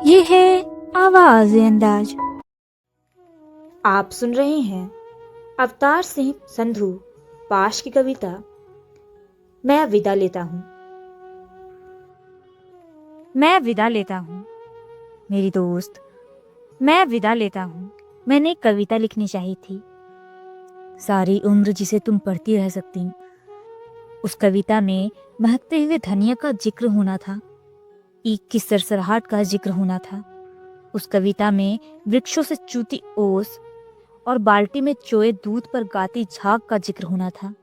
ये है आवाज़ अंदाज। आप सुन रहे हैं अवतार सिंह संधू पाश की कविता मैं विदा लेता हूँ। मैं विदा लेता हूँ मेरी दोस्त, मैं विदा लेता हूँ। मैंने एक कविता लिखनी चाहिए थी, सारी उम्र जिसे तुम पढ़ती रह सकती। उस कविता में महकते हुए धनिया का जिक्र होना था, ईख की सरसराहट का जिक्र होना था। उस कविता में वृक्षों से चूती ओस और बाल्टी में चोए दूध पर गाती झाग का जिक्र होना था।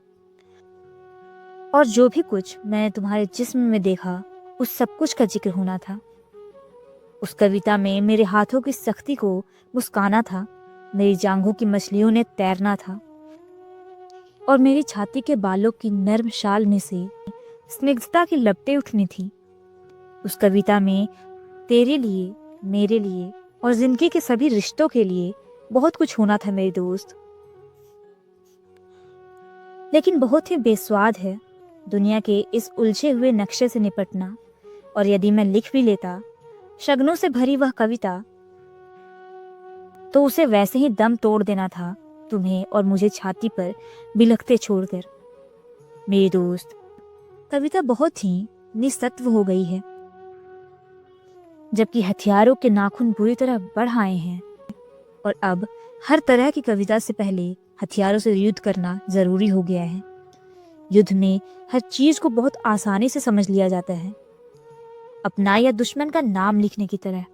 और जो भी कुछ मैंने तुम्हारे जिस्म में देखा, उस सब कुछ का जिक्र होना था। उस कविता में मेरे हाथों की सख्ती को मुस्काना था, मेरी जांघों की मछलियों ने तैरना था, और मेरी छाती के बालों की नर्म शाल में से स्निग्धता की लपटें उठनी थी। उस कविता में तेरे लिए, मेरे लिए और जिंदगी के सभी रिश्तों के लिए बहुत कुछ होना था मेरे दोस्त। लेकिन बहुत ही बेस्वाद है दुनिया के इस उलझे हुए नक्शे से निपटना, और यदि मैं लिख भी लेता शगनों से भरी वह कविता, तो उसे वैसे ही दम तोड़ देना था, तुम्हें और मुझे छाती पर बिलखते छोड़कर। मेरे दोस्त, कविता बहुत ही निस्सत्व हो गई है, जबकि हथियारों के नाखून बुरी तरह बढ़ आए हैं, और अब हर तरह की कविता से पहले हथियारों से युद्ध करना जरूरी हो गया है। युद्ध में हर चीज को बहुत आसानी से समझ लिया जाता है, अपना या दुश्मन का नाम लिखने की तरह।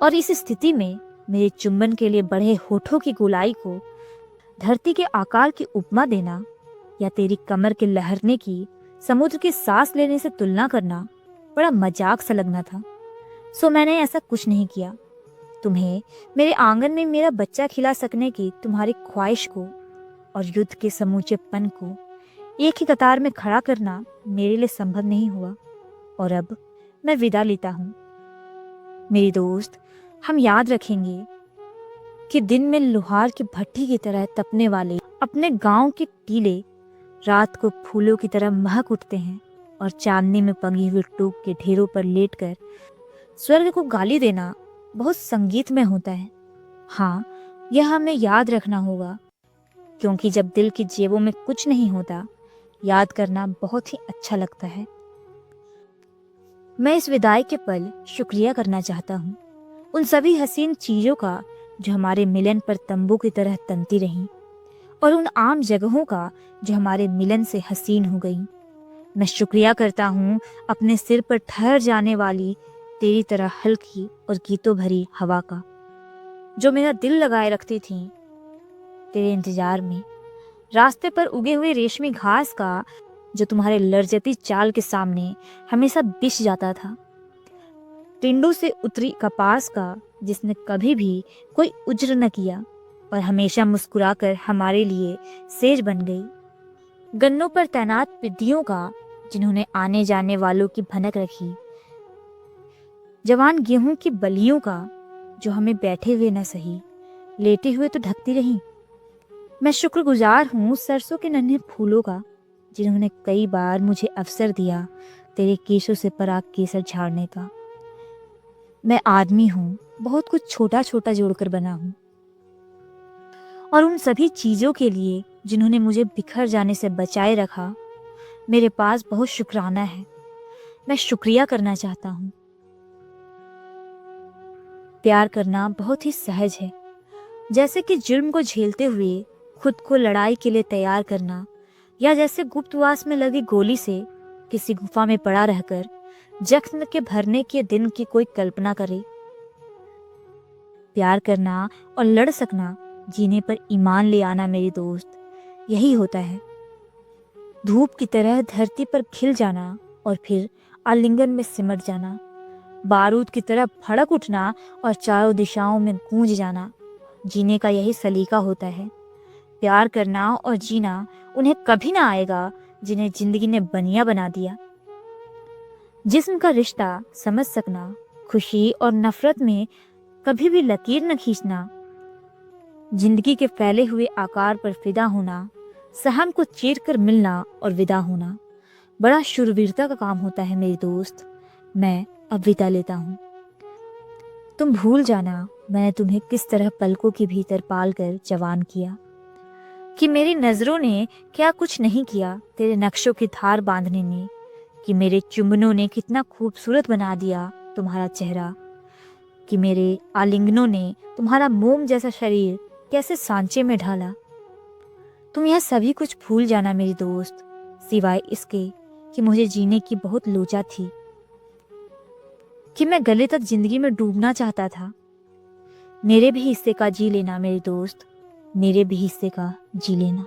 और इस स्थिति में मेरे चुंबन के लिए बढ़े होठों की गोलाई को धरती के आकार की उपमा देना, या तेरी कमर के लहरने की समुद्र की सांस लेने से तुलना करना बड़ा मजाक सा लगना था। सो मैंने ऐसा कुछ नहीं किया। तुम्हें मेरे आंगन में मेरा बच्चा खिला सकने की तुम्हारी ख्वाहिश को और युद्ध के समूचेपन को एक ही कतार में खड़ा करना मेरे लिए संभव नहीं हुआ। और अब मैं विदा लेता हूँ मेरी दोस्त। हम याद रखेंगे कि दिन में लोहार की भट्टी की तरह तपने वाले अपने गांव के टीले रात को फूलों की तरह महक उठते हैं, और चांदनी में पंगी हुई टूक के ढेरों पर लेटकर स्वर्ग को गाली देना बहुत संगीतमय होता है। हाँ, यह हमें याद रखना होगा, क्योंकि जब दिल की जेबों में कुछ नहीं होता, याद करना बहुत ही अच्छा लगता है। मैं इस विदाई के पल शुक्रिया करना चाहता हूँ, उन सभी हसीन चीजों का जो हमारे मिलन पर तंबू की तरह तनती रहीं, और उन आम जगहों का जो हमारे मिलन से हसीन हो गईं। मैं शुक्रिया करता हूँ अपने सिर पर ठहर जाने वाली तेरी तरह हल्की और गीतों भरी हवा का, जो मेरा दिल लगाए रखती थी तेरे इंतजार में। रास्ते पर उगे हुए रेशमी घास का, जो तुम्हारे लर्जती चाल के सामने हमेशा बिछ जाता था। टिंडू से उतरी कपास का, जिसने कभी भी कोई उज्र न किया और हमेशा मुस्कुराकर हमारे लिए सेज बन गई। गन्नों पर तैनात पिद्दियों का, जिन्होंने आने जाने वालों की भनक रखी। जवान गेहूं की बलियों का, जो हमें बैठे हुए न सही लेटे हुए तो ढकती रही। मैं शुक्रगुजार हूँ सरसों के नन्हे फूलों का, जिन्होंने कई बार मुझे अवसर दिया तेरे केशों से पराग केसर झाड़ने का। मैं आदमी हूँ, बहुत कुछ छोटा छोटा जोड़कर बना हूँ, और उन सभी चीजों के लिए जिन्होंने मुझे बिखर जाने से बचाए रखा, मेरे पास बहुत शुक्राना है। मैं शुक्रिया करना चाहता हूँ। प्यार करना बहुत ही सहज है, जैसे कि जुर्म को झेलते हुए खुद को लड़ाई के लिए तैयार करना, या जैसे गुप्तवास में लगी गोली से किसी गुफा में पड़ा रहकर जख्म के भरने के दिन की कोई कल्पना करे। प्यार करना और लड़ सकना, जीने पर ईमान ले आना मेरे दोस्त, यही होता है। धूप की तरह धरती पर खिल जाना और फिर आलिंगन में सिमट जाना, बारूद की तरह भड़क उठना और चारों दिशाओं में गूंज जाना, जीने का यही सलीका होता है। प्यार करना और जीना उन्हें कभी ना आएगा जिन्हें जिंदगी ने बनिया बना दिया। जिस्म का रिश्ता समझ सकना, खुशी और नफरत में कभी भी लकीर न खींचना, जिंदगी के फैले हुए आकार पर फिदा होना, सहम को चीर कर मिलना और विदा होना बड़ा शूरवीरता का काम होता है मेरे दोस्त। मैं अब विदा लेता हूँ। तुम भूल जाना मैंने तुम्हें किस तरह पलकों के भीतर पाल कर जवान किया, कि मेरी नजरों ने क्या कुछ नहीं किया तेरे नक्शों की धार बांधने में, कि मेरे चुंबनों ने कितना खूबसूरत बना दिया तुम्हारा चेहरा, कि मेरे आलिंगनों ने तुम्हारा मोम जैसा शरीर कैसे सांचे में ढाला। तुम यह सभी कुछ भूल जाना मेरी दोस्त, सिवाय इसके कि मुझे जीने की बहुत लोचा थी, कि मैं गले तक जिंदगी में डूबना चाहता था। मेरे भी हिस्से का जी लेना मेरे दोस्त, मेरे भी हिस्से का जी लेना।